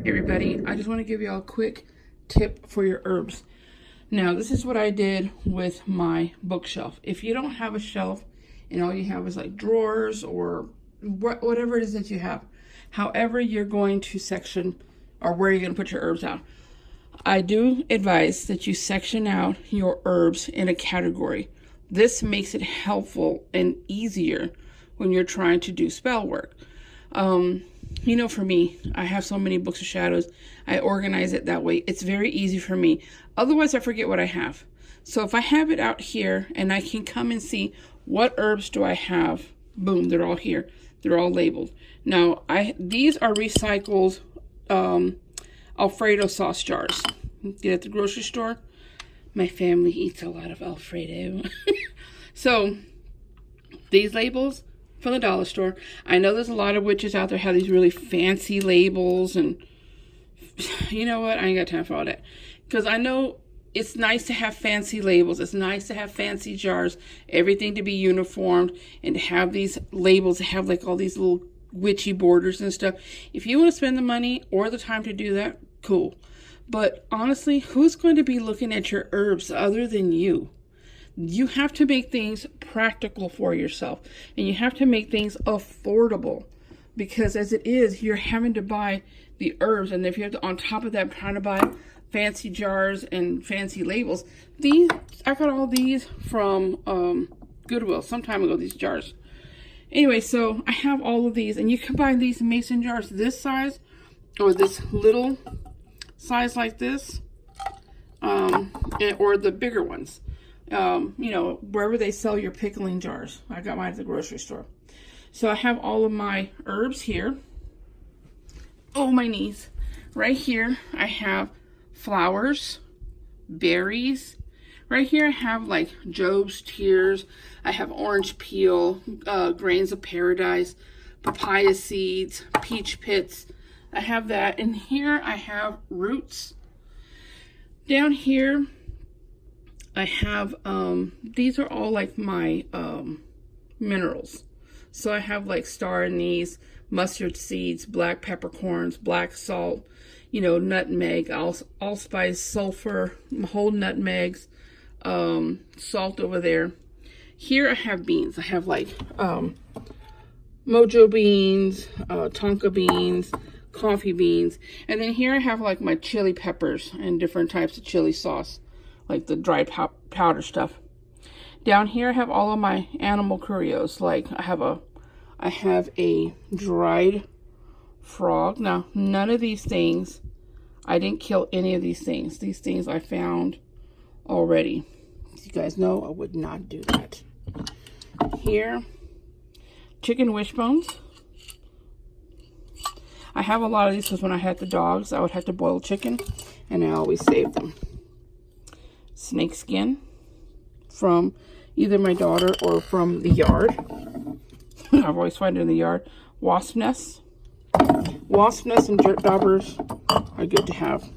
Everybody, I just want to give you all a quick tip for your herbs. Now, this is what I did with my bookshelf. If you don't have a shelf and all you have is like drawers or whatever it is that you have, however you're going to section or where you're going to put your herbs out, I do advise that you section out your herbs in a category. This makes it helpful and easier when you're trying to do spell work. You know, for me, I have so many books of shadows. I organize it that way. It's very easy for me. Otherwise, I forget what I have. So if I have it out here and I can come and see what herbs do I have, boom, they're all here. They're all labeled. Now, these are recycled Alfredo sauce jars. Get at the grocery store. My family eats a lot of Alfredo. So these labels from the dollar store. I know there's a lot of witches out there have these really fancy labels, and you know what? I ain't got time for all that. Because I know it's nice to have fancy labels. It's nice to have fancy jars, everything to be uniformed, and to have these labels that have like all these little witchy borders and stuff. If you want to spend the money or the time to do that, cool. But honestly, who's going to be looking at your herbs other than you? You have to make things practical for yourself, and you have to make things affordable, because as it is, you're having to buy the herbs, and if you have to, on top of that, trying to buy fancy jars and fancy labels. I got all these from Goodwill some time ago, these jars. Anyway, so I have all of these, and you can buy these mason jars this size or this little size like this, or the bigger ones. You know, wherever they sell your pickling jars. I got mine at the grocery store. So I have all of my herbs here. Oh, my knees. Right here, I have flowers, berries. Right here, I have like Job's tears. I have orange peel, grains of paradise, papaya seeds, peach pits. I have that. And here I have roots. Down here, I have, these are all like my minerals. So I have like star anise, mustard seeds, black peppercorns, black salt, you know, nutmeg, allspice, sulfur, whole nutmegs, salt over there. Here I have beans. I have like mojo beans, tonka beans, coffee beans. And then here I have like my chili peppers and different types of chili sauce, like the dried powder stuff. Down here I have all of my animal curios. Like I have a dried frog. Now, none of these things, I didn't kill any of these things. These things I found already. As you guys know, I would not do that. Here, chicken wishbones. I have a lot of these because when I had the dogs, I would have to boil chicken, and I always save them. Snake skin from either my daughter or from the yard. I've always found it in the yard. Wasp nests. Wasp nests and dirt daubers are good to have.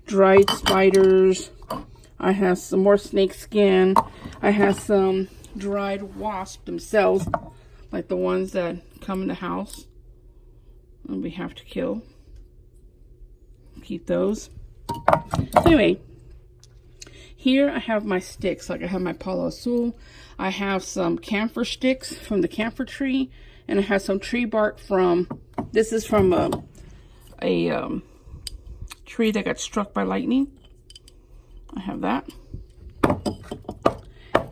Dried spiders. I have some more snake skin. I have some dried wasps themselves, like the ones that come in the house and we have to kill. Keep those. Anyway, here I have my sticks. Like I have my palo azul. I have some camphor sticks from the camphor tree, and I have some tree bark from, this is from a tree that got struck by lightning. I have that.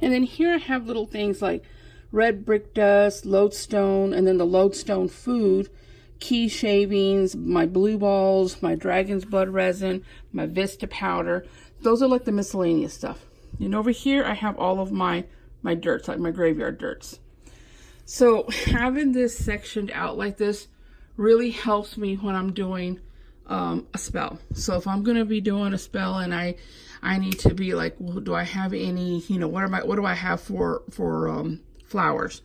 And then here I have little things like red brick dust, lodestone, and then the lodestone food, key shavings, my blue balls, my dragon's blood resin, my Vista powder. Those are like the miscellaneous stuff. And over here I have all of my dirts, like my graveyard dirts. So having this sectioned out like this really helps me when I'm doing a spell. So if I'm going to be doing a spell and I need to be like, well, do I have any, you know, what do I have for flowers?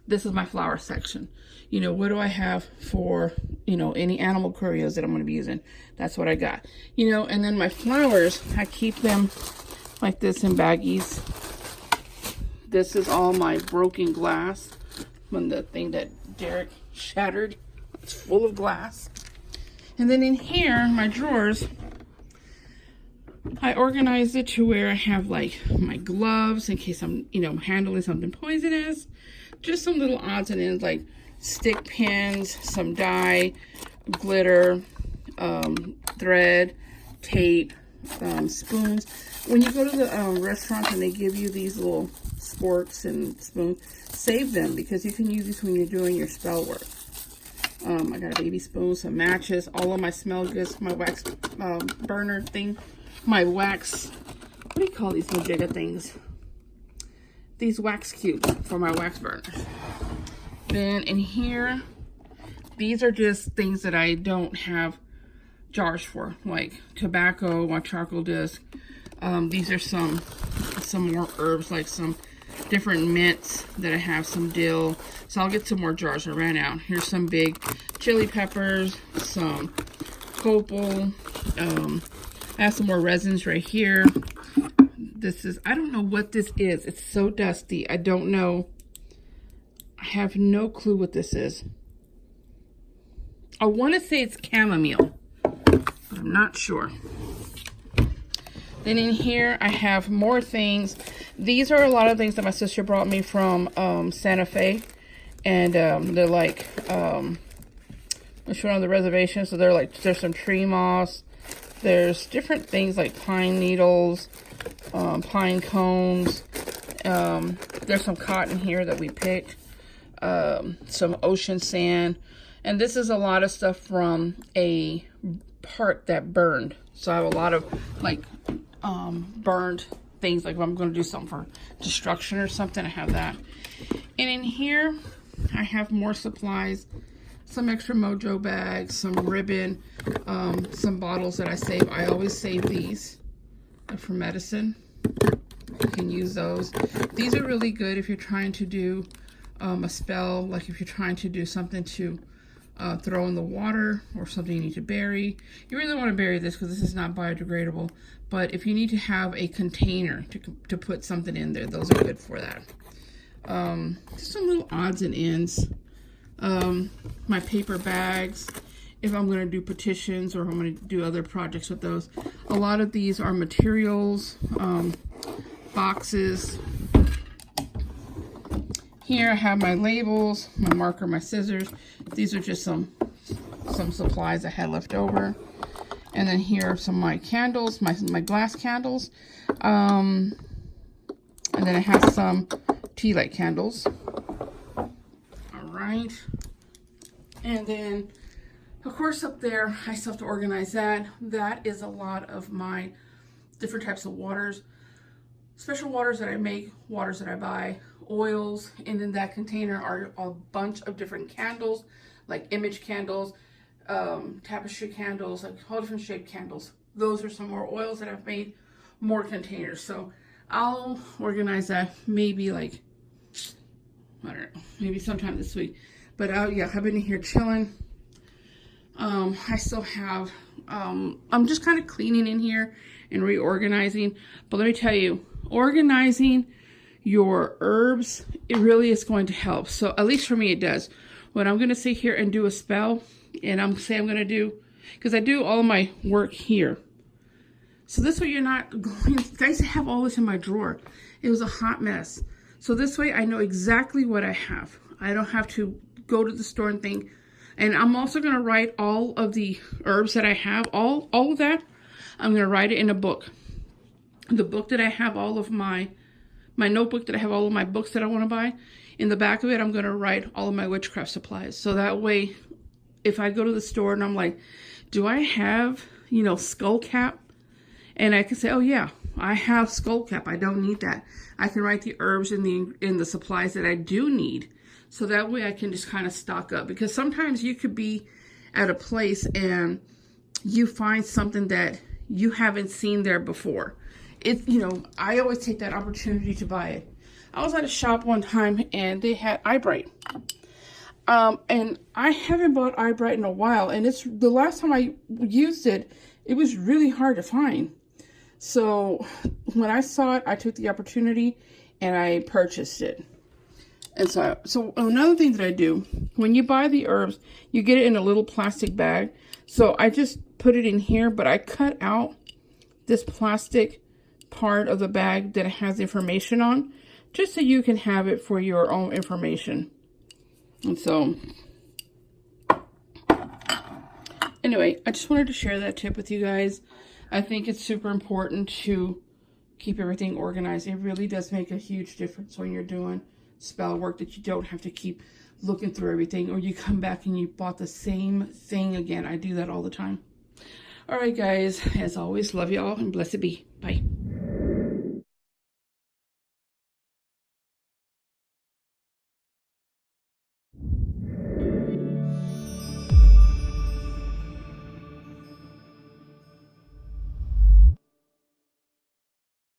This is my flower section. You know, what do I have for, you know, any animal curios that I'm going to be using? That's what I got. You know, and then my flowers, I keep them like this in baggies. This is all my broken glass from the thing that Derek shattered. It's full of glass. And then in here, my drawers, I organized it to where I have like my gloves in case I'm, you know, handling something poisonous. Just some little odds and ends like stick pins, some dye, glitter, thread, tape, spoons. When you go to the restaurant and they give you these little sporks and spoons, save them because you can use these when you're doing your spell work. I got a baby spoon, some matches, all of my smell goods, my wax burner thing, my wax, what do you call these majigga things? These wax cubes for my wax burners. Then in here, these are just things that I don't have jars for, like tobacco, my charcoal disc. These are some more herbs, like some different mints that I have, some dill. So I'll get some more jars. I ran out. Here's some big chili peppers, some copal. I have some more resins right here. This is, I don't know what this is. It's so dusty. I don't know. I have no clue what this is. I want to say it's chamomile, but I'm not sure. Then in here, I have more things. These are a lot of things that my sister brought me from Santa Fe. And they're like, let's show on the reservation. So they're like, there's some tree moss. There's different things like pine needles, pine cones. There's some cotton here that we picked. Some ocean sand. And this is a lot of stuff from a part that burned. So I have a lot of like burned things, like if I'm going to do something for destruction or something, I have that. And in here, I have more supplies, some extra Mojo bags, some ribbon, some bottles that I save. I always save these for medicine. You can use those. These are really good if you're trying to do a spell, like if you're trying to do something to throw in the water or something you need to bury. You really want to bury this because this is not biodegradable. But if you need to have a container to put something in there, those are good for that. Just some little odds and ends. My paper bags, if I'm going to do petitions or if I'm going to do other projects with those. A lot of these are materials, boxes. Here I have my labels, my marker, my scissors. These are just some supplies I had left over. And then here are some of my candles, my glass candles. And then I have some tea light candles. All right. And then, of course, up there, I still have to organize that. That is a lot of my different types of waters. Special waters that I make, waters that I buy, oils, and in that container are a bunch of different candles, like image candles, tapestry candles, like all different shaped candles. Those are some more oils that I've made, more containers. So I'll organize that maybe like, I don't know, maybe sometime this week. But yeah, I've been in here chilling. I still have, I'm just kind of cleaning in here and reorganizing. But let me tell you, organizing your herbs, it really is going to help. So at least for me, it does. When I'm going to sit here and do a spell, and I'm going to do, because I do all my work here. So this way you're not going, I used to have all this in my drawer. It was a hot mess. So this way I know exactly what I have. I don't have to go to the store and think. And I'm also going to write all of the herbs that I have, all of that. I'm going to write it in a book. The book that I have all of my notebook that I have all of my books that I want to buy. In the back of it, I'm going to write all of my witchcraft supplies. So that way, if I go to the store and I'm like, do I have, skull cap? And I can say, oh yeah, I have skull cap. I don't need that. I can write the herbs in the supplies that I do need. So that way I can just kind of stock up. Because sometimes you could be at a place and you find something that you haven't seen there before. I always take that opportunity to buy it. I was at a shop one time and they had eye bright. And I haven't bought eye bright in a while. And it's the last time I used it, it was really hard to find. So when I saw it, I took the opportunity and I purchased it. And so another thing that I do, when you buy the herbs, you get it in a little plastic bag. So I just put it in here, but I cut out this plastic part of the bag that has information on, just so you can have it for your own information. And so, anyway, I just wanted to share that tip with you guys. I think it's super important to keep everything organized. It really does make a huge difference when you're doing spell work, that you don't have to keep looking through everything, or you come back and you bought the same thing again. I do that all the time. All right, guys, as always, love y'all and blessed be. Bye.